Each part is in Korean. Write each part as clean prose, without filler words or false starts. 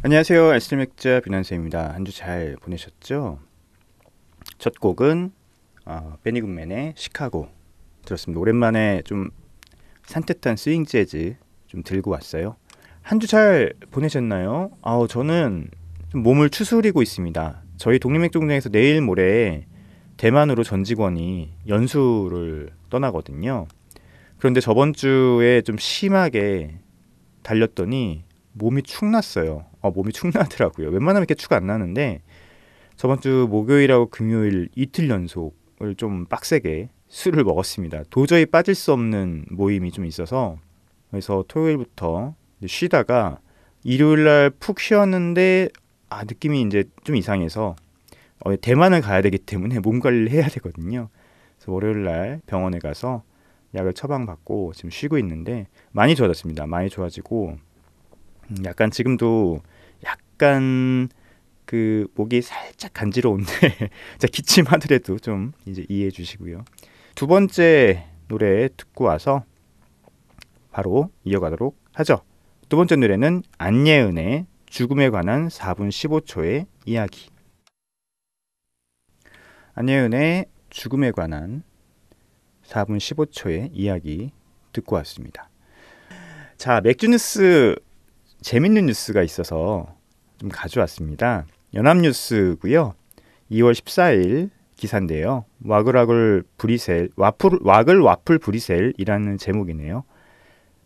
안녕하세요. 알쓸맥자 뷰난스입니다. 한 주 잘 보내셨죠? 첫 곡은 베니 굿맨의 시카고 들었습니다. 오랜만에 좀 산뜻한 스윙 재즈 좀 들고 왔어요. 한 주 잘 보내셨나요? 저는 좀 몸을 추스리고 있습니다. 저희 독립맥주공장에서 내일 모레 대만으로 전 직원이 연수를 떠나거든요. 그런데 저번 주에 좀 심하게 달렸더니 몸이 축났어요. 몸이 축나더라고요. 웬만하면 이렇게 축 안 나는데 저번 주 목요일하고 금요일 이틀 연속을 좀 빡세게 술을 먹었습니다. 도저히 빠질 수 없는 모임이 좀 있어서 그래서 토요일부터 쉬다가 일요일 날 푹 쉬었는데 느낌이 이제 좀 이상해서 대만을 가야 되기 때문에 몸 관리를 해야 되거든요. 그래서 월요일 날 병원에 가서 약을 처방받고 지금 쉬고 있는데 많이 좋아졌습니다. 많이 좋아지고 약간 지금도 약간 그 목이 살짝 간지러운데 자 기침하더라도 좀 이제 이해해 주시고요. 두 번째 노래 듣고 와서 바로 이어가도록 하죠. 두 번째 노래는 안예은의 죽음에 관한 4분 15초의 이야기. 안예은의 죽음에 관한 4분 15초의 이야기 듣고 왔습니다. 자, 맥주 뉴스 재밌는 뉴스가 있어서 좀 가져왔습니다. 연합뉴스고요. 2월 14일 기사인데요. 와글 와플 브리셀이라는 제목이네요.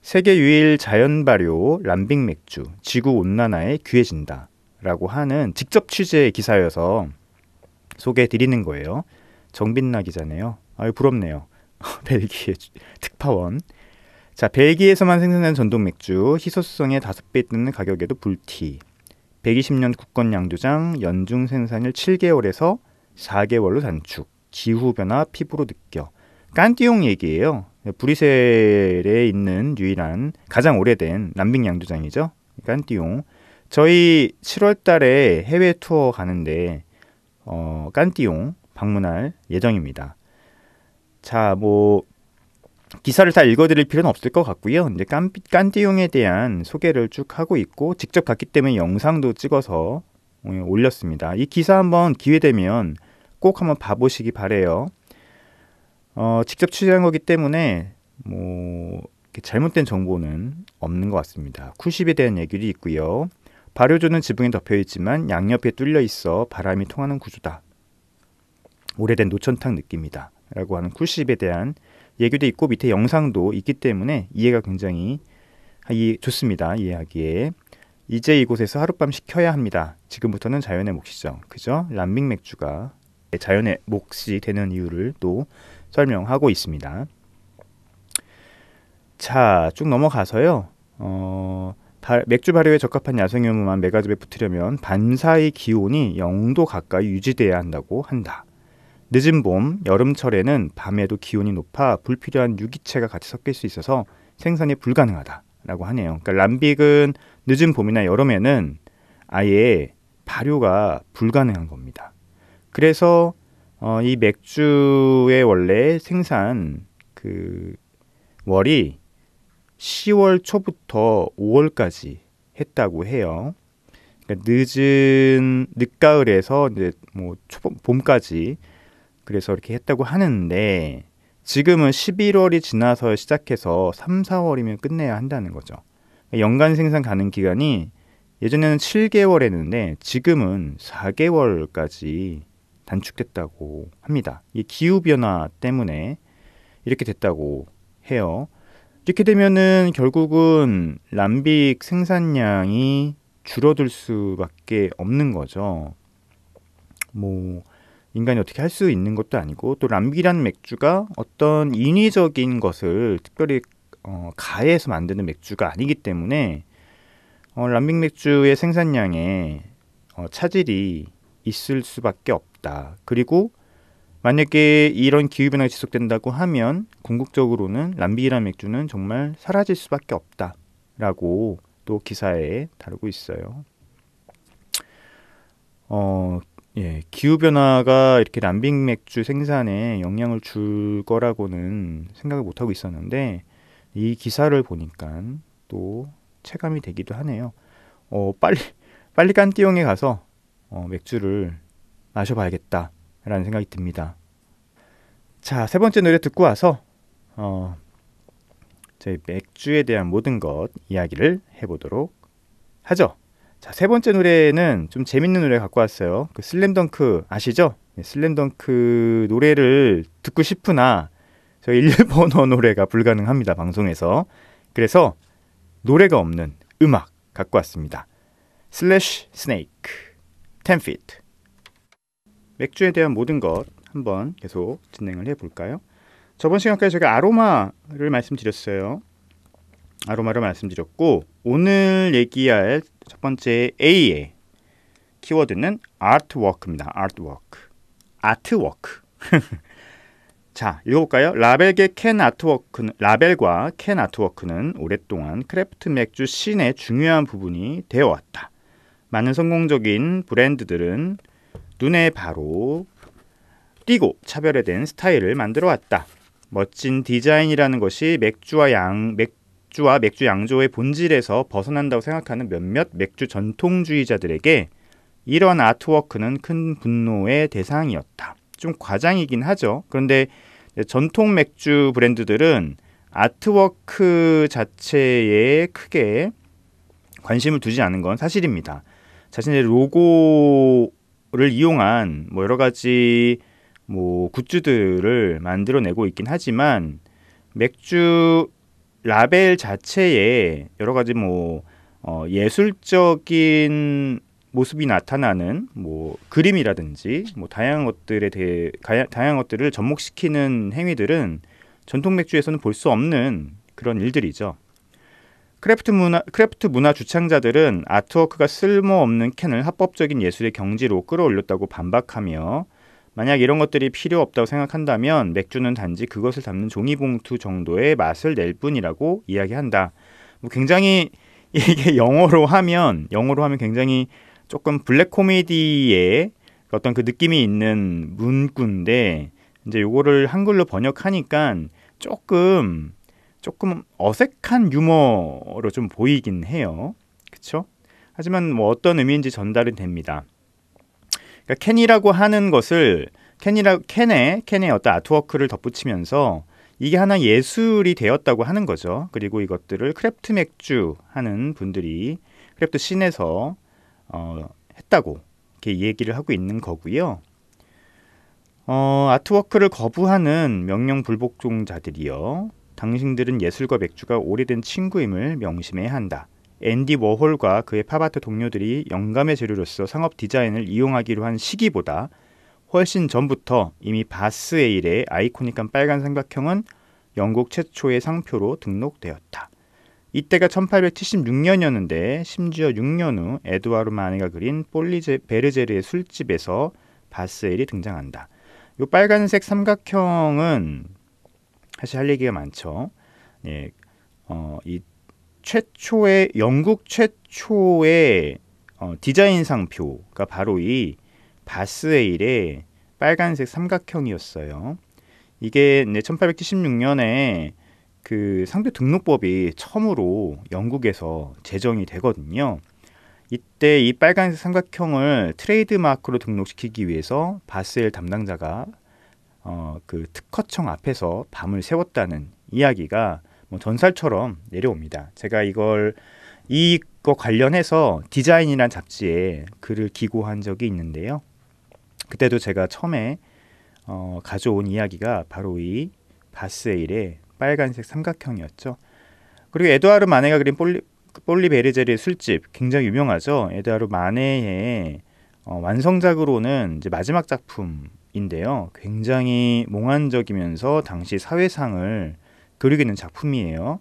세계 유일 자연 발효 람빅 맥주 지구 온난화에 귀해진다라고 하는 직접 취재 기사여서 소개해 드리는 거예요. 정빈나 기자네요. 아유 부럽네요. 벨기에 특파원. 자, 벨기에에서만 생산하는 전통 맥주 희소성의 5배 뜨는 가격에도 불티. 120년 국건 양조장 연중 생산일 7개월에서 4개월로 단축. 기후변화 피부로 느껴. 깐띠용 얘기예요. 브뤼셀에 있는 유일한 가장 오래된 람빅 양조장이죠. 깐띠용. 저희 7월 달에 해외 투어 가는데 깐띠용 방문할 예정입니다. 자, 뭐 기사를 다 읽어드릴 필요는 없을 것 같고요. 이제 깐띠용에 대한 소개를 쭉 하고 있고 직접 갔기 때문에 영상도 찍어서 올렸습니다. 이 기사 한번 기회 되면 꼭 한번 봐보시기 바래요. 직접 취재한 거기 때문에 뭐 잘못된 정보는 없는 것 같습니다. 쿨십에 대한 얘기도 있고요. 발효조는 지붕에 덮여 있지만 양옆에 뚫려 있어 바람이 통하는 구조다. 오래된 노천탕 느낌이다. 라고 하는 쿨십에 대한 얘기도 있고 밑에 영상도 있기 때문에 이해가 굉장히 좋습니다. 이해하기에. 이제 이곳에서 하룻밤 식혀야 합니다. 지금부터는 자연의 몫이죠. 그죠? 람빅 맥주가 자연의 몫이 되는 이유를 또 설명하고 있습니다. 자, 쭉 넘어가서요. 맥주 발효에 적합한 야생유무만 메가즙에 붙으려면 반사의 기온이 0도 가까이 유지돼야 한다고 한다. 늦은 봄, 여름철에는 밤에도 기온이 높아 불필요한 유기체가 같이 섞일 수 있어서 생산이 불가능하다라고 하네요. 그러니까 람빅은 늦은 봄이나 여름에는 아예 발효가 불가능한 겁니다. 그래서 이 맥주의 원래 생산 그 월이 10월 초부터 5월까지 했다고 해요. 그러니까 늦은 늦가을에서 이제 뭐 봄까지 그래서 이렇게 했다고 하는데 지금은 11월이 지나서 시작해서 3, 4월이면 끝내야 한다는 거죠. 연간 생산 가능 기간이 예전에는 7개월 했는데 지금은 4개월까지 단축됐다고 합니다. 이 기후변화 때문에 이렇게 됐다고 해요. 이렇게 되면은 결국은 람빅 생산량이 줄어들 수밖에 없는 거죠. 뭐 인간이 어떻게 할 수 있는 것도 아니고 또 람빅이라는 맥주가 어떤 인위적인 것을 특별히 가해해서 만드는 맥주가 아니기 때문에 람빅 맥주의 생산량에 차질이 있을 수밖에 없다. 그리고 만약에 이런 기후변화가 지속된다고 하면 궁극적으로는 람빅이라는 맥주는 정말 사라질 수밖에 없다라고 또 기사에 다루고 있어요. 기후변화가 이렇게 람빅 맥주 생산에 영향을 줄 거라고는 생각을 못하고 있었는데 이 기사를 보니까 또 체감이 되기도 하네요. 빨리 빨리 깐띠용에 가서 맥주를 마셔봐야겠다라는 생각이 듭니다. 자, 세 번째 노래 듣고 와서 저희 맥주에 대한 모든 것 이야기를 해보도록 하죠. 자, 세 번째 노래는 좀 재밌는 노래 갖고 왔어요. 그 슬램덩크 아시죠? 네, 슬램덩크 노래를 듣고 싶으나 저희 일본어 노래가 불가능합니다, 방송에서. 그래서 노래가 없는 음악 갖고 왔습니다. 슬래시 스네이크 10feet. 맥주에 대한 모든 것 한번 계속 진행을 해볼까요? 저번 시간까지 제가 아로마를 말씀드렸어요. 아로마를 말씀드렸고, 오늘 얘기할 첫 번째 A의 키워드는 아트워크입니다. 아트워크. 자, 읽어볼까요? 라벨과 캔 아트워크는 오랫동안 크래프트 맥주 씬의 중요한 부분이 되어왔다. 많은 성공적인 브랜드들은 눈에 바로 띄고 차별화된 스타일을 만들어왔다. 멋진 디자인이라는 것이 맥주 양조의 본질에서 벗어난다고 생각하는 몇몇 맥주 전통주의자들에게 이런 아트워크는 큰 분노의 대상이었다. 좀 과장이긴 하죠. 그런데 전통 맥주 브랜드들은 아트워크 자체에 크게 관심을 두지 않은 건 사실입니다. 자신의 로고를 이용한 여러 가지 굿즈들을 만들어내고 있긴 하지만 맥주 라벨 자체에 여러 가지 예술적인 모습이 나타나는 그림이라든지 다양한 것들을 접목시키는 행위들은 전통 맥주에서는 볼 수 없는 그런 일들이죠. 크래프트 문화 주창자들은 아트워크가 쓸모없는 캔을 합법적인 예술의 경지로 끌어올렸다고 반박하며, 만약 이런 것들이 필요 없다고 생각한다면 맥주는 단지 그것을 담는 종이봉투 정도의 맛을 낼 뿐이라고 이야기한다. 굉장히 이게 영어로 하면 굉장히 조금 블랙 코미디의 어떤 그 느낌이 있는 문구인데, 이제 요거를 한글로 번역하니까 조금 어색한 유머로 좀 보이긴 해요. 그쵸? 하지만 어떤 의미인지 전달은 됩니다. 그러니까 캔이라고 하는 것을 캔에 어떤 아트워크를 덧붙이면서 이게 하나 예술이 되었다고 하는 거죠. 그리고 이것들을 크래프트 맥주 하는 분들이 크래프트 씬에서 했다고 이렇게 얘기를 하고 있는 거고요. 아트워크를 거부하는 명령불복종자들이요. 당신들은 예술과 맥주가 오래된 친구임을 명심해야 한다. 앤디 워홀과 그의 팝아트 동료들이 영감의 재료로서 상업 디자인을 이용하기로 한 시기보다 훨씬 전부터 이미 바스에일의 아이코닉한 빨간 삼각형은 영국 최초의 상표로 등록되었다. 이때가 1876년이었는데 심지어 6년 후 에드와르 마네가 그린 베르제르의 술집에서 바스에일이 등장한다. 이 빨간색 삼각형은 사실 할 얘기가 많죠. 예, 이 영국 최초의 디자인 상표가 바로 이 바스에일의 빨간색 삼각형이었어요. 이게 1876년에 그 상표 등록법이 처음으로 영국에서 제정이 되거든요. 이때 이 빨간색 삼각형을 트레이드마크로 등록시키기 위해서 바스에일 담당자가 그 특허청 앞에서 밤을 새웠다는 이야기가 전설처럼 내려옵니다. 제가 이거 관련해서 디자인이란 잡지에 글을 기고한 적이 있는데요. 그때도 제가 처음에 가져온 이야기가 바로 이 바스에일의 빨간색 삼각형이었죠. 그리고 에드와르 마네가 그린 폴리 베르제르의 술집 굉장히 유명하죠. 에드와르 마네의 완성작으로는 이제 마지막 작품인데요. 굉장히 몽환적이면서 당시 사회상을 그리고 있는 작품이에요.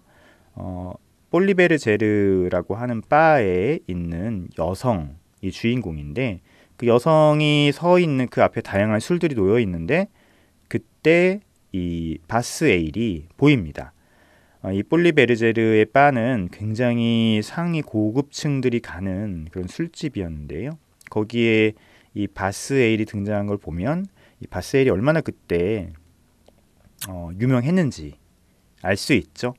폴리 베르제르라고 하는 바에 있는 여성이 주인공인데, 그 여성이 서 있는 그 앞에 다양한 술들이 놓여 있는데 그때 이 바스에일이 보입니다. 이 폴리 베르제르의 바는 굉장히 상위 고급층들이 가는 그런 술집이었는데요. 거기에 이 바스에일이 등장한 걸 보면 이 바스에일이 얼마나 그때 유명했는지 알 수 있죠.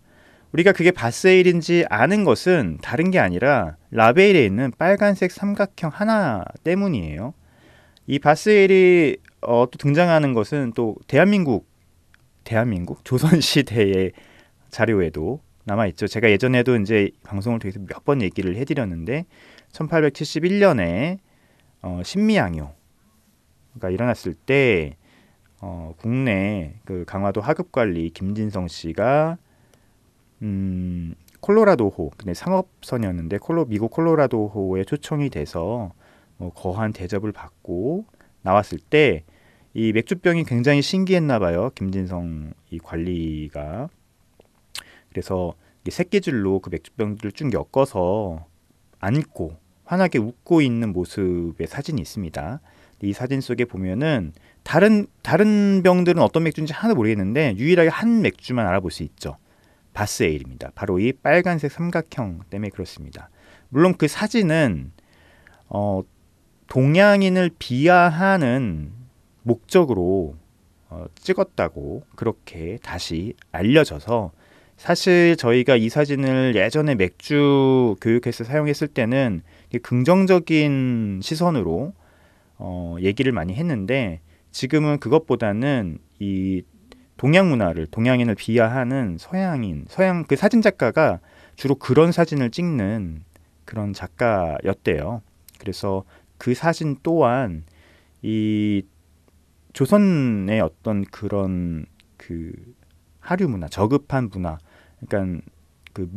우리가 그게 바스에일인지 아는 것은 다른 게 아니라 라벨에 있는 빨간색 삼각형 하나 때문이에요. 이 바스에일이 또 등장하는 것은 또 대한민국 조선시대의 자료에도 남아있죠. 제가 예전에도 이제 방송을 통해서 몇 번 얘기를 해드렸는데 1871년에 신미양요가 일어났을 때 국내 그 강화도 하급관리 김진성 씨가 콜로라도호, 근데 상업선이었는데 미국 콜로라도호에 초청이 돼서 거한 대접을 받고 나왔을 때 이 맥주병이 굉장히 신기했나 봐요. 김진성 이 관리가. 그래서 새끼줄로 그 맥주병들을 쭉 엮어서 안고 환하게 웃고 있는 모습의 사진이 있습니다. 이 사진 속에 보면은 다른 병들은 어떤 맥주인지 하나도 모르겠는데 유일하게 한 맥주만 알아볼 수 있죠. 바스에일입니다. 바로 이 빨간색 삼각형 때문에 그렇습니다. 물론 그 사진은 동양인을 비하하는 목적으로 찍었다고 그렇게 다시 알려져서, 사실 저희가 이 사진을 예전에 맥주 교육에서 사용했을 때는 긍정적인 시선으로 얘기를 많이 했는데, 지금은 그것보다는 이 동양인을 비하하는 서양 그 사진 작가가 주로 그런 사진을 찍는 그런 작가였대요. 그래서 그 사진 또한 이 조선의 어떤 그런 그 하류 문화, 저급한 문화, 그러니까 그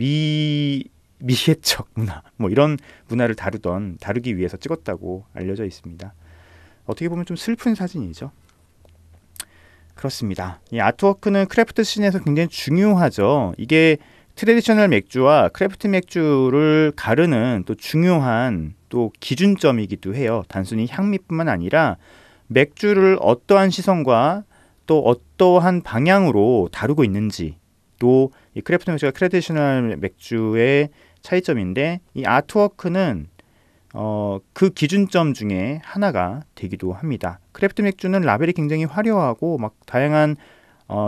미개척 문화, 뭐 이런 문화를 다루기 위해서 찍었다고 알려져 있습니다. 어떻게 보면 좀 슬픈 사진이죠. 그렇습니다. 이 아트워크는 크래프트 씬에서 굉장히 중요하죠. 이게 트레디셔널 맥주와 크래프트 맥주를 가르는 또 중요한 또 기준점이기도 해요. 단순히 향미뿐만 아니라 맥주를 어떠한 시선과 또 어떠한 방향으로 다루고 있는지, 또 이 크래프트 맥주가 트레디셔널 맥주의 차이점인데, 이 아트워크는 그 기준점 중에 하나가 되기도 합니다. 크래프트 맥주는 라벨이 굉장히 화려하고 막 다양한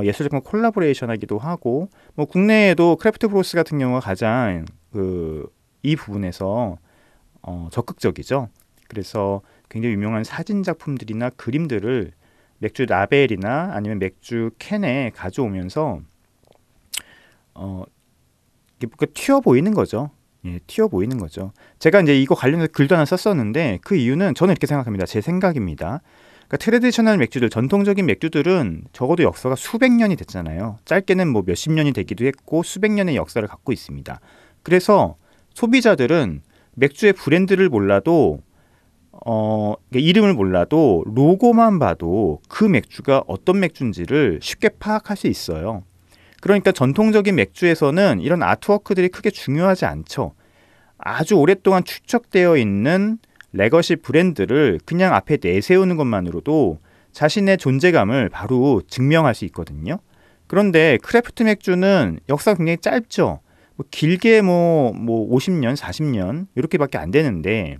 예술작품 콜라보레이션 하기도 하고, 뭐 국내에도 크래프트 브로스 같은 경우가 가장 이 부분에서 적극적이죠. 그래서 굉장히 유명한 사진 작품들이나 그림들을 맥주 라벨이나 아니면 맥주 캔에 가져오면서 튀어 보이는 거죠. 예, 튀어 보이는 거죠. 제가 이제 이거 관련해서 글도 하나 썼었는데, 그 이유는 저는 이렇게 생각합니다. 제 생각입니다. 그러니까 트레디셔널 맥주들, 전통적인 맥주들은 적어도 역사가 수백 년이 됐잖아요. 짧게는 뭐 몇십 년이 되기도 했고 수백 년의 역사를 갖고 있습니다. 그래서 소비자들은 맥주의 브랜드를 몰라도 이름을 몰라도 로고만 봐도 그 맥주가 어떤 맥주인지를 쉽게 파악할 수 있어요. 그러니까 전통적인 맥주에서는 이런 아트워크들이 크게 중요하지 않죠. 아주 오랫동안 축적되어 있는 레거시 브랜드를 그냥 앞에 내세우는 것만으로도 자신의 존재감을 바로 증명할 수 있거든요. 그런데 크래프트 맥주는 역사가 굉장히 짧죠. 길게 뭐 50년, 40년 이렇게밖에 안 되는데,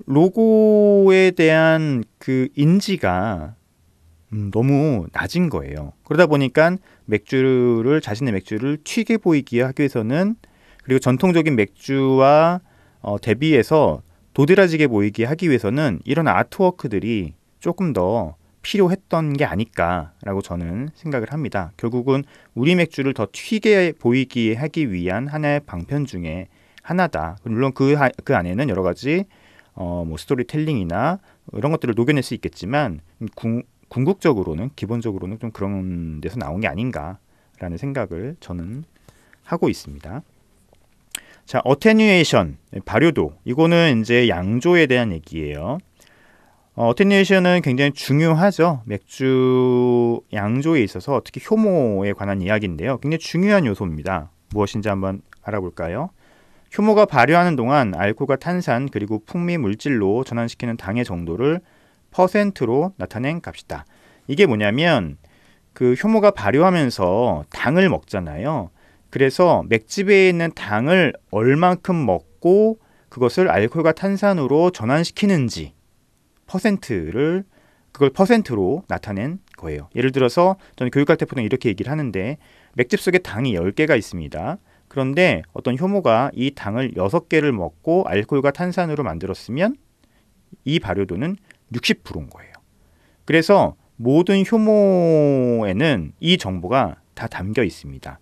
로고에 대한 그 인지가 너무 낮은 거예요. 그러다 보니까 자신의 맥주를 튀게 보이게 하기 위해서는, 그리고 전통적인 맥주와 대비해서 도드라지게 보이게 하기 위해서는 이런 아트워크들이 조금 더 필요했던 게 아닐까라고 저는 생각을 합니다. 결국은 우리 맥주를 더 튀게 보이게 하기 위한 하나의 방편 중에 하나다. 물론 그 안에는 여러 가지 뭐 스토리텔링이나 이런 것들을 녹여낼 수 있겠지만, 궁극적으로는 기본적으로는 좀 그런 데서 나온 게 아닌가라는 생각을 저는 하고 있습니다. 자, 어테뉴에이션, 발효도. 이거는 이제 양조에 대한 얘기예요. 어테뉴에이션은 굉장히 중요하죠. 맥주 양조에 있어서 특히 효모에 관한 이야기인데요. 굉장히 중요한 요소입니다. 무엇인지 한번 알아볼까요? 효모가 발효하는 동안 알코올과 탄산 그리고 풍미 물질로 전환시키는 당의 정도를 퍼센트로 나타낸 값이다. 이게 뭐냐면 그 효모가 발효하면서 당을 먹잖아요. 그래서 맥집에 있는 당을 얼만큼 먹고 그것을 알코올과 탄산으로 전환시키는지 퍼센트를 그걸 퍼센트로 나타낸 거예요. 예를 들어서 저는 교육할 때 보통 이렇게 얘기를 하는데 맥집 속에 당이 10개가 있습니다. 그런데 어떤 효모가 이 당을 6개를 먹고 알코올과 탄산으로 만들었으면 이 발효도는 60%인 거예요. 그래서 모든 효모에는 이 정보가 다 담겨 있습니다.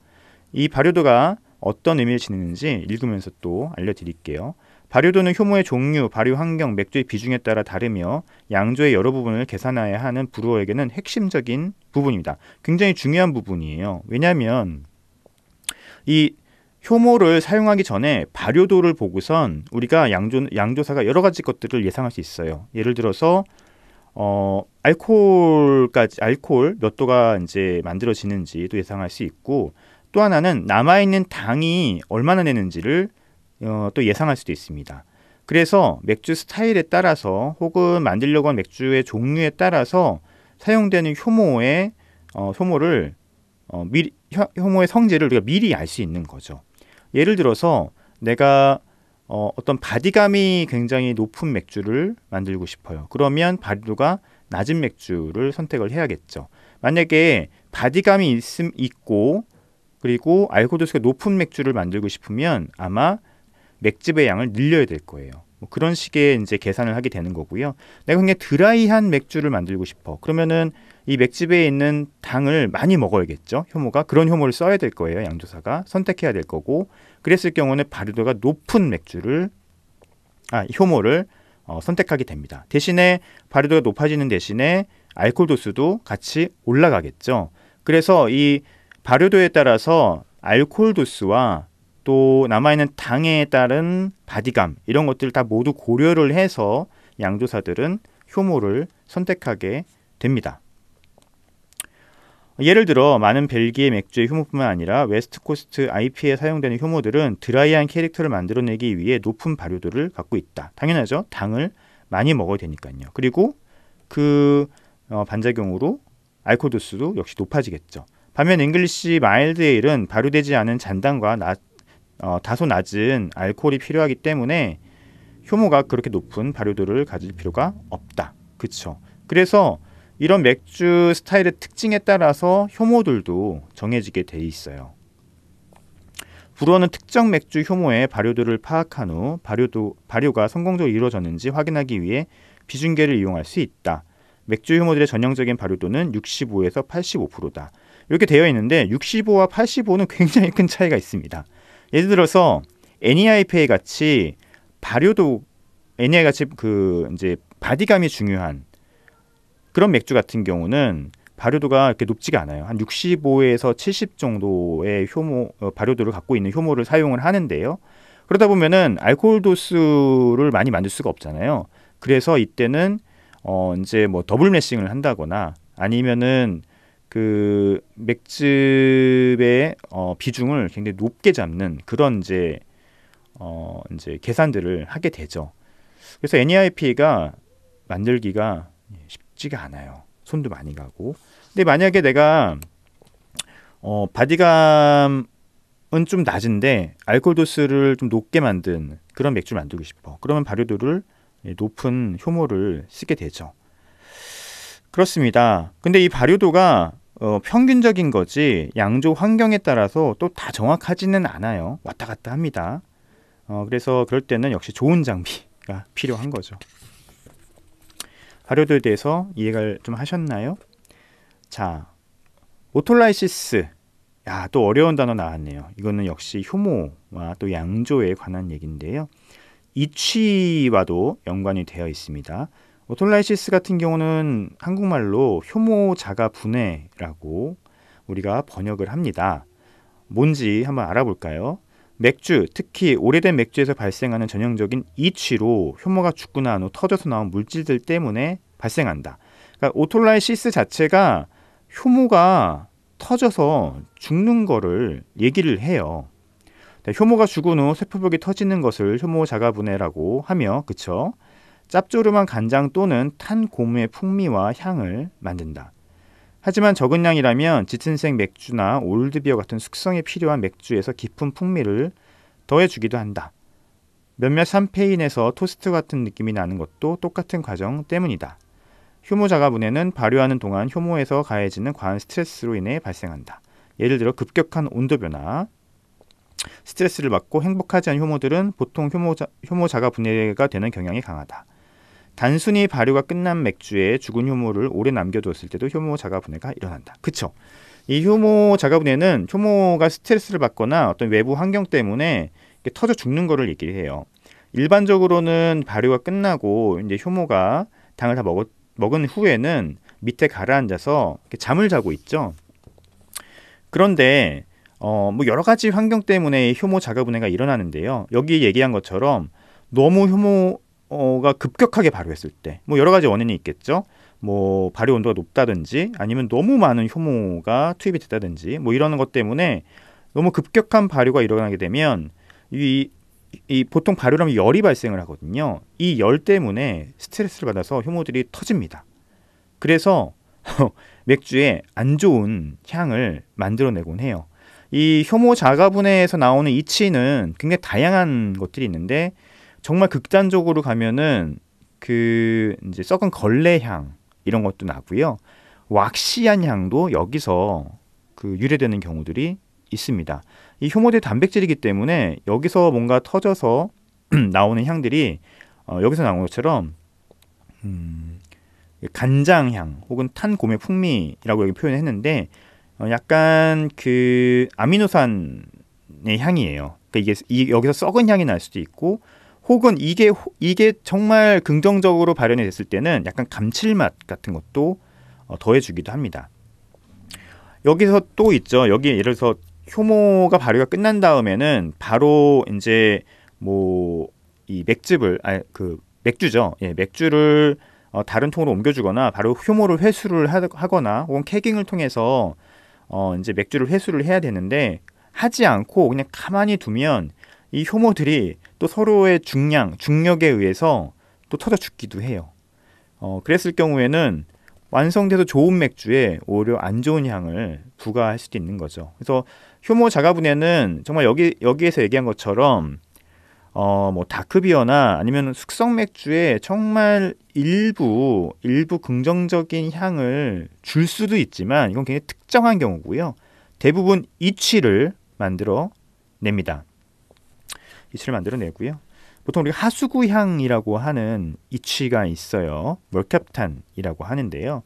이 발효도가 어떤 의미를 지니는지 읽으면서 또 알려드릴게요. 발효도는 효모의 종류, 발효 환경, 맥주의 비중에 따라 다르며 양조의 여러 부분을 계산해야 하는 브루어에게는 핵심적인 부분입니다. 굉장히 중요한 부분이에요. 왜냐하면 이 효모를 사용하기 전에 발효도를 보고선 우리가 양조사가 여러 가지 것들을 예상할 수 있어요. 예를 들어서 알코올 몇 도가 이제 만들어지는지도 예상할 수 있고, 또 하나는 남아있는 당이 얼마나 되는지를 또 예상할 수도 있습니다. 그래서 맥주 스타일에 따라서 혹은 만들려고 하는 맥주의 종류에 따라서 사용되는 효모의 성질을 우리가 미리 알 수 있는 거죠. 예를 들어서 내가 어떤 바디감이 굉장히 높은 맥주를 만들고 싶어요. 그러면 발효도가 낮은 맥주를 선택을 해야겠죠. 만약에 바디감이 있고 그리고 알코올 도수가 높은 맥주를 만들고 싶으면 아마 맥집의 양을 늘려야 될 거예요. 뭐 그런 식의 이제 계산을 하게 되는 거고요. 내가 굉장히 드라이한 맥주를 만들고 싶어. 그러면은 이 맥집에 있는 당을 많이 먹어야겠죠. 효모가 그런 효모를 써야 될 거예요. 양조사가 선택해야 될 거고, 그랬을 경우는 발효도가 높은 효모를 선택하게 됩니다. 대신에 발효도가 높아지는 대신에 알코올 도수도 같이 올라가겠죠. 그래서 이 발효도에 따라서 알코올 도수와 또 남아있는 당에 따른 바디감 이런 것들을 다 모두 고려를 해서 양조사들은 효모를 선택하게 됩니다. 예를 들어 많은 벨기에 맥주의 효모뿐만 아니라 웨스트코스트 IPA에 사용되는 효모들은 드라이한 캐릭터를 만들어내기 위해 높은 발효도를 갖고 있다. 당연하죠. 당을 많이 먹어야 되니까요. 그리고 그 반작용으로 알코올 도수도 역시 높아지겠죠. 반면 잉글리시 마일드 에일은 발효되지 않은 잔당과 다소 낮은 알코올이 필요하기 때문에 효모가 그렇게 높은 발효도를 가질 필요가 없다. 그렇죠. 그래서 이런 맥주 스타일의 특징에 따라서 효모들도 정해지게 돼 있어요. 브루어는 특정 맥주 효모의 발효도를 파악한 후 발효가 성공적으로 이루어졌는지 확인하기 위해 비중계를 이용할 수 있다. 맥주 효모들의 전형적인 발효도는 65에서 85%다. 이렇게 되어 있는데 65와 85는 굉장히 큰 차이가 있습니다. 예를 들어서 NEIPA 같이 NEI 같이 이제 바디감이 중요한 그런 맥주 같은 경우는 발효도가 이렇게 높지가 않아요. 한 65에서 70 정도의 발효도를 갖고 있는 효모를 사용을 하는데요. 그러다 보면은 알코올 도수를 많이 만들 수가 없잖아요. 그래서 이때는 이제 뭐 더블 매싱을 한다거나 아니면은 그 맥즙의 비중을 굉장히 높게 잡는 그런 이제 계산들을 하게 되죠. 그래서 NEIP가 만들기가 쉽지가 않아요. 손도 많이 가고. 근데 만약에 내가 바디감은 좀 낮은데 알코올 도수를 좀 높게 만든 그런 맥주를 만들고 싶어. 그러면 발효도를 높은 효모를 쓰게 되죠. 그렇습니다. 근데 이 발효도가 평균적인 거지 양조 환경에 따라서 또 다 정확하지는 않아요. 왔다 갔다 합니다. 그래서 그럴 때는 역시 좋은 장비가 필요한 거죠. 발효도에 대해서 이해가 좀 하셨나요? 자, 오톨라이시스. 또 어려운 단어 나왔네요. 이거는 역시 효모와 또 양조에 관한 얘기인데요. 이취와도 연관이 되어 있습니다. 오톨라이시스 같은 경우는 한국말로 효모 자가 분해라고 우리가 번역을 합니다. 뭔지 한번 알아볼까요? 맥주, 특히 오래된 맥주에서 발생하는 전형적인 이취로 효모가 죽고 난 후 터져서 나온 물질들 때문에 발생한다. 그러니까 오톨라이시스 자체가 효모가 터져서 죽는 거를 얘기를 해요. 효모가 죽은 후 세포벽이 터지는 것을 효모 자가분해라고 하며, 그쵸? 짭조름한 간장 또는 탄 고무의 풍미와 향을 만든다. 하지만 적은 양이라면 짙은색 맥주나 올드비어 같은 숙성에 필요한 맥주에서 깊은 풍미를 더해주기도 한다. 몇몇 샴페인에서 토스트 같은 느낌이 나는 것도 똑같은 과정 때문이다. 효모 자가분해는 발효하는 동안 효모에서 가해지는 과한 스트레스로 인해 발생한다. 예를 들어 급격한 온도 변화, 스트레스를 받고 행복하지 않은 효모들은 보통 효모 자가분해가 되는 경향이 강하다. 단순히 발효가 끝난 맥주에 죽은 효모를 오래 남겨두었을 때도 효모 자가분해가 일어난다. 그쵸? 이 효모 자가분해는 효모가 스트레스를 받거나 어떤 외부 환경 때문에 터져 죽는 거를 얘기를 해요. 일반적으로는 발효가 끝나고 이제 효모가 당을 다 먹은 후에는 밑에 가라앉아서 잠을 자고 있죠. 그런데 뭐 여러 가지 환경 때문에 효모 자가분해가 일어나는데요. 여기 얘기한 것처럼 너무 효모가 급격하게 발효했을 때, 뭐 여러 가지 원인이 있겠죠. 뭐 발효 온도가 높다든지 아니면 너무 많은 효모가 투입이 됐다든지 뭐 이러는 것 때문에 너무 급격한 발효가 일어나게 되면 이 보통 발효라면 열이 발생을 하거든요. 이 열 때문에 스트레스를 받아서 효모들이 터집니다. 그래서 맥주에 안 좋은 향을 만들어내곤 해요. 이 효모 자가분해에서 나오는 이치는 굉장히 다양한 것들이 있는데 정말 극단적으로 가면은 그 이제 썩은 걸레 향 이런 것도 나고요. 왁시한 향도 여기서 그 유래되는 경우들이 있습니다. 이 효모들이 단백질이기 때문에 여기서 뭔가 터져서 나오는 향들이 여기서 나온 것처럼 간장향 혹은 탄고메 풍미라고 여기 표현했는데 약간 그 아미노산의 향이에요. 그러니까 이게 여기서 썩은 향이 날 수도 있고 혹은 이게 정말 긍정적으로 발현이 됐을 때는 약간 감칠맛 같은 것도 더해주기도 합니다. 여기서 또 있죠. 여기 예를 들어서 효모가 발효가 끝난 다음에는 바로 이제 뭐 이 맥주죠. 예, 맥주를 다른 통으로 옮겨주거나 바로 효모를 회수를 하거나 혹은 캐깅을 통해서 이제 맥주를 회수를 해야 되는데 하지 않고 그냥 가만히 두면 이 효모들이 또 서로의 중력에 의해서 또 터져 죽기도 해요. 그랬을 경우에는 완성돼서 좋은 맥주에 오히려 안 좋은 향을 부과할 수도 있는 거죠. 그래서 효모 자가분해는 정말 여기에서 얘기한 것처럼 뭐 다크비어나 아니면 숙성 맥주에 정말 일부 긍정적인 향을 줄 수도 있지만 이건 굉장히 특정한 경우고요. 대부분 이취를 만들어 냅니다. 이취를 만들어내고요. 보통 우리가 하수구 향이라고 하는 이취가 있어요. 멀캡탄이라고 하는데요.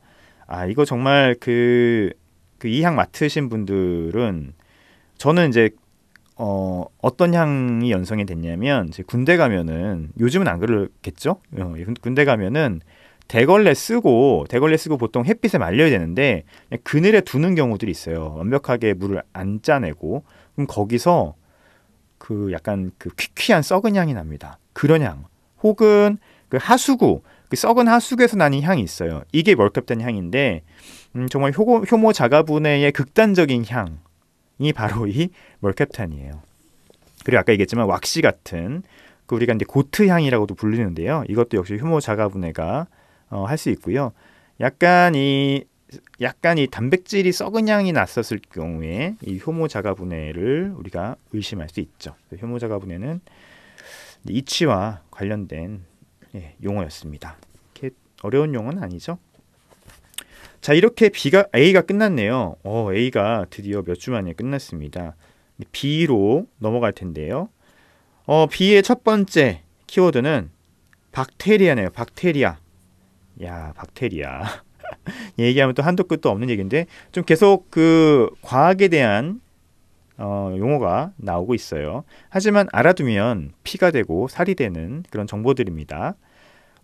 이거 정말 이 향 맡으신 분들은 저는 이제 어떤 향이 연상이 됐냐면 이제 군대 가면은 요즘은 안 그렇겠죠? 군대 가면은 대걸레 쓰고 보통 햇빛에 말려야 되는데 그냥 그늘에 두는 경우들이 있어요. 완벽하게 물을 안 짜내고 그럼 거기서 그 약간 그 퀴퀴한 썩은 향이 납니다. 그런 향 혹은 그 하수구 그 썩은 하수구에서 나는 향이 있어요. 이게 멀캡탄 향인데 정말 효모 자가분해의 극단적인 향이 바로 이 멀캡탄이에요. 그리고 아까 얘기했지만 왁시 같은 그 우리가 이제 고트 향이라고도 부르는데요. 이것도 역시 효모 자가분해가 할 수 있고요. 약간 이 단백질이 썩은 향이 났었을 경우에 이 효모 자가분해를 우리가 의심할 수 있죠. 효모 자가분해는 이치와 관련된 용어였습니다. 이렇게 어려운 용어는 아니죠. 자, 이렇게 A가 끝났네요. A가 드디어 몇 주 만에 끝났습니다. B로 넘어갈 텐데요. B의 첫 번째 키워드는 박테리아네요. 박테리아. 야, 박테리아. 얘기하면 또 한도 끝도 없는 얘기인데 좀 계속 그 과학에 대한 용어가 나오고 있어요. 하지만 알아두면 피가 되고 살이 되는 그런 정보들입니다.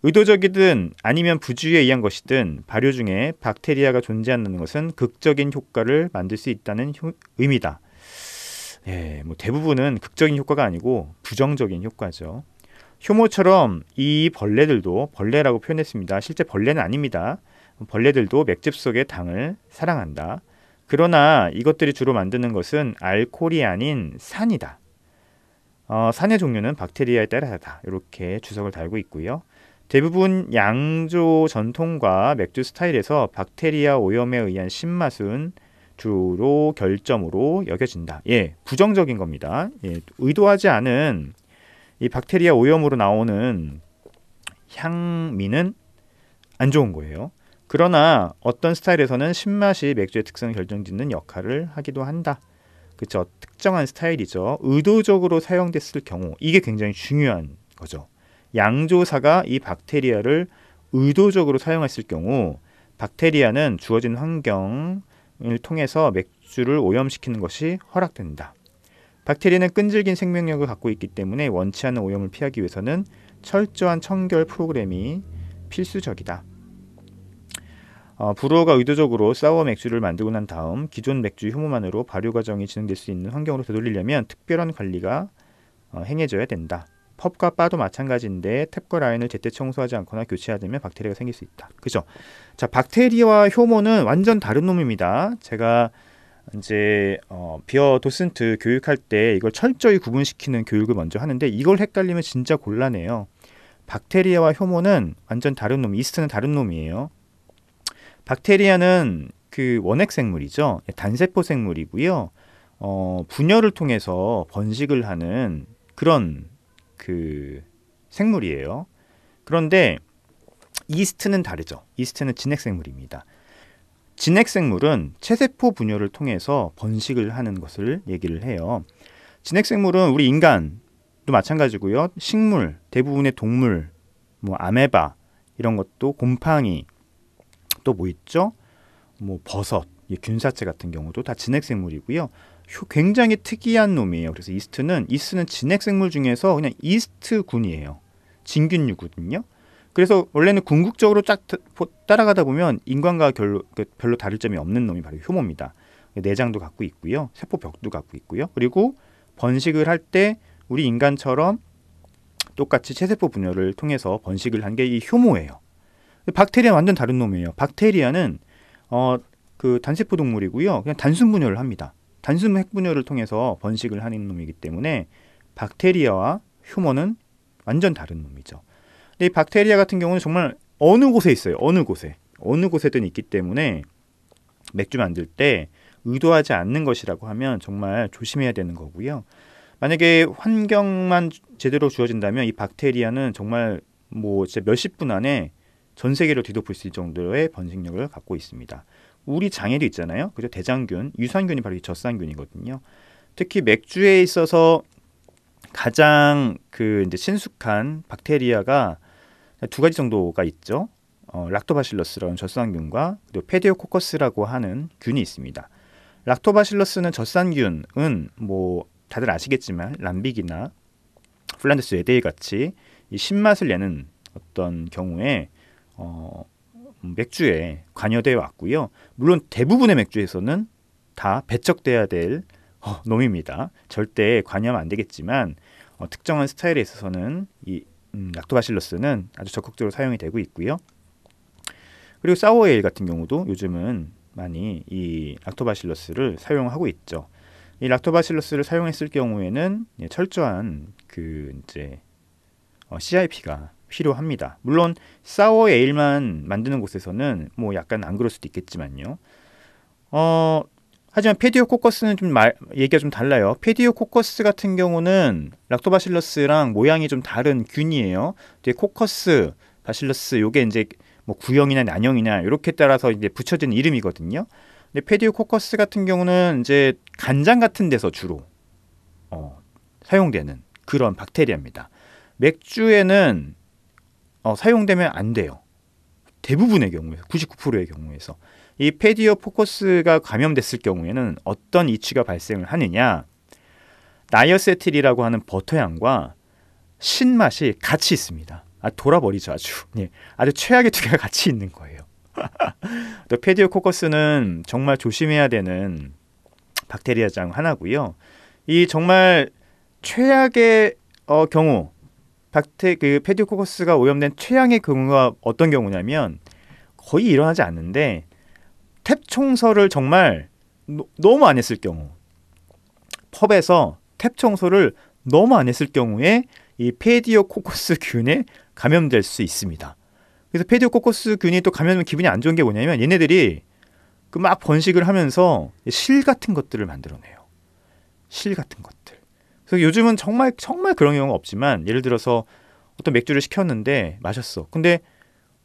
의도적이든 아니면 부주의에 의한 것이든 발효 중에 박테리아가 존재한다는 것은 극적인 효과를 만들 수 있다는 의미다. 예, 뭐 대부분은 극적인 효과가 아니고 부정적인 효과죠. 효모처럼 이 벌레들도 벌레라고 표현했습니다. 실제 벌레는 아닙니다. 벌레들도 맥즙 속의 당을 사랑한다. 그러나 이것들이 주로 만드는 것은 알코올이 아닌 산이다. 산의 종류는 박테리아에 따라 다르다. 이렇게 주석을 달고 있고요. 대부분 양조 전통과 맥주 스타일에서 박테리아 오염에 의한 신맛은 주로 결점으로 여겨진다. 예, 부정적인 겁니다. 예, 의도하지 않은 이 박테리아 오염으로 나오는 향미는 안 좋은 거예요. 그러나 어떤 스타일에서는 신맛이 맥주의 특성을 결정짓는 역할을 하기도 한다. 그렇죠. 특정한 스타일이죠. 의도적으로 사용됐을 경우 이게 굉장히 중요한 거죠. 양조사가 이 박테리아를 의도적으로 사용했을 경우 박테리아는 주어진 환경을 통해서 맥주를 오염시키는 것이 허락된다. 박테리아는 끈질긴 생명력을 갖고 있기 때문에 원치 않는 오염을 피하기 위해서는 철저한 청결 프로그램이 필수적이다. 브루어가 의도적으로 사워 맥주를 만들고 난 다음 기존 맥주 효모만으로 발효 과정이 진행될 수 있는 환경으로 되돌리려면 특별한 관리가 행해져야 된다. 펍과 바도 마찬가지인데 탭과 라인을 제때 청소하지 않거나 교체하지 않으면 박테리아가 생길 수 있다. 그죠? 자, 박테리아와 효모는 완전 다른 놈입니다. 제가 이제 비어 도슨트 교육할 때 이걸 철저히 구분시키는 교육을 먼저 하는데 이걸 헷갈리면 진짜 곤란해요. 박테리아와 효모는 완전 다른 놈, 이스트는 다른 놈이에요. 박테리아는 그 원핵 생물이죠. 단세포 생물이고요. 분열을 통해서 번식을 하는 그런 그 생물이에요. 그런데 이스트는 다르죠. 이스트는 진핵 생물입니다. 진핵 생물은 체세포 분열을 통해서 번식을 하는 것을 얘기를 해요. 진핵 생물은 우리 인간도 마찬가지고요. 식물, 대부분의 동물, 뭐 아메바 이런 것도 곰팡이 또 뭐 있죠? 뭐 버섯, 균사체 같은 경우도 다 진핵 생물이고요. 굉장히 특이한 놈이에요. 그래서 이스트는 진핵 생물 중에서 그냥 이스트군이에요. 진균류거든요. 그래서 원래는 궁극적으로 쫙 따라가다 보면 인간과 별로 다를 점이 없는 놈이 바로 효모입니다. 내장도 갖고 있고요. 세포벽도 갖고 있고요. 그리고 번식을 할 때 우리 인간처럼 똑같이 체세포 분열을 통해서 번식을 한 게 이 효모예요. 박테리아는 완전 다른 놈이에요. 박테리아는 그 단세포 동물이고요. 그냥 단순 분열을 합니다. 단순 핵 분열을 통해서 번식을 하는 놈이기 때문에 박테리아와 효모는 완전 다른 놈이죠. 근데 이 박테리아 같은 경우는 정말 어느 곳에 있어요. 어느 곳에든 있기 때문에 맥주 만들 때 의도하지 않는 것이라고 하면 정말 조심해야 되는 거고요. 만약에 환경만 제대로 주어진다면 이 박테리아는 정말 뭐 진짜 몇십 분 안에 전 세계로 뒤덮을 수 있을 정도의 번식력을 갖고 있습니다. 우리 장에도 있잖아요. 그죠? 대장균, 유산균이 바로 이 젖산균이거든요. 특히 맥주에 있어서 가장 그 이제 친숙한 박테리아가 두 가지 정도가 있죠. 락토바실러스라는 젖산균과 그리고 페디오코커스라고 하는 균이 있습니다. 락토바실러스는 젖산균은 뭐 다들 아시겠지만 람빅이나 플란드스 레데이 같이 이 신맛을 내는 어떤 경우에 맥주에 관여되어 왔고요. 물론 대부분의 맥주에서는 다 배척돼야 될 놈입니다. 절대 관여하면 안 되겠지만 특정한 스타일에 있어서는 이 락토바실러스는 아주 적극적으로 사용이 되고 있고요. 그리고 사워에일 같은 경우도 요즘은 많이 이 락토바실러스를 사용하고 있죠. 이 락토바실러스를 사용했을 경우에는 철저한 그 이제 CIP가 필요합니다. 물론 사워 에일만 만드는 곳에서는 뭐 약간 안 그럴 수도 있겠지만요. 하지만 페디오코커스는 좀 얘기가 좀 달라요. 페디오코커스 같은 경우는 락토바실러스랑 모양이 좀 다른 균이에요. 이제 코커스, 바실러스 요게 이제 뭐 구형이나 난형이나 이렇게 따라서 이제 붙여진 이름이거든요. 근데 페디오코커스 같은 경우는 이제 간장 같은 데서 주로 사용되는 그런 박테리아입니다. 맥주에는 사용되면 안 돼요. 대부분의 경우에서 99%의 경우에서 이 페디오코커스가 감염됐을 경우에는 어떤 이치가 발생을 하느냐, 나이어세틸이라고 하는 버터향과 신맛이 같이 있습니다. 돌아버리죠. 아주 최악의 두 개가 같이 있는 거예요. 또 페디오코커스는 정말 조심해야 되는 박테리아 중 하나고요. 이 정말 최악의 경우 그 페디오코커스가 오염된 최악의 경우가 어떤 경우냐면 거의 일어나지 않는데 탭 청소를 정말 너무 안 했을 경우, 펍에서 탭 청소를 너무 안 했을 경우에 이 페디오코커스 균에 감염될 수 있습니다. 그래서 페디오코커스 균이 또 감염되면 기분이 안 좋은 게 뭐냐면 얘네들이 그 막 번식을 하면서 실 같은 것들을 만들어내요. 실 같은 것들. 그래서 요즘은 정말 그런 경우가 없지만 예를 들어서 어떤 맥주를 시켰는데 마셨어. 근데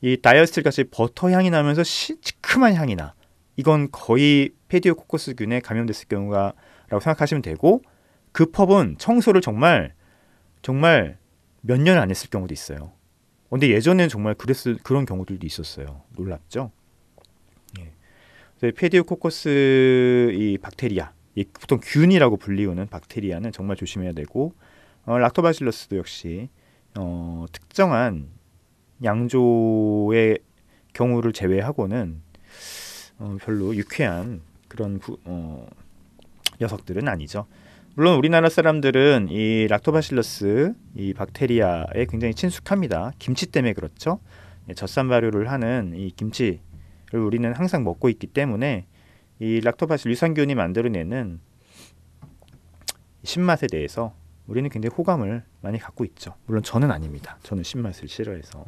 이 다이어스틸 같이 버터 향이 나면서 시큼한 향이 나. 이건 거의 페디오코커스균에 감염됐을 경우가 라고 생각하시면 되고, 그 펍은 청소를 정말 몇 년을 안 했을 경우도 있어요. 근데 예전에는 정말 그런 경우들도 있었어요. 놀랍죠? 예. 페디오코커스 이 박테리아, 보통 균이라고 불리우는 박테리아는 정말 조심해야 되고, 락토바실러스도 역시 특정한 양조의 경우를 제외하고는 별로 유쾌한 그런 녀석들은 아니죠. 물론 우리나라 사람들은 이 락토바실러스 이 박테리아에 굉장히 친숙합니다. 김치 때문에 그렇죠. 젖산 발효를 하는 이 김치를 우리는 항상 먹고 있기 때문에 이 락토바실 유산균이 만들어내는 신맛에 대해서 우리는 굉장히 호감을 많이 갖고 있죠. 물론 저는 아닙니다. 저는 신맛을 싫어해서.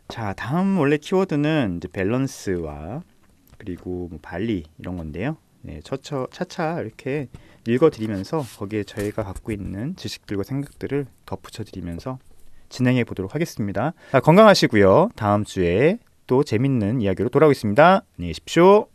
자, 다음 원래 키워드는 이제 밸런스와 그리고 뭐 발리 이런 건데요. 네, 차차 이렇게 읽어드리면서 거기에 저희가 갖고 있는 지식들과 생각들을 덧붙여드리면서 진행해 보도록 하겠습니다. 자, 건강하시고요. 다음 주에 또 재밌는 이야기로 돌아오겠습니다. 안녕히 계십시오.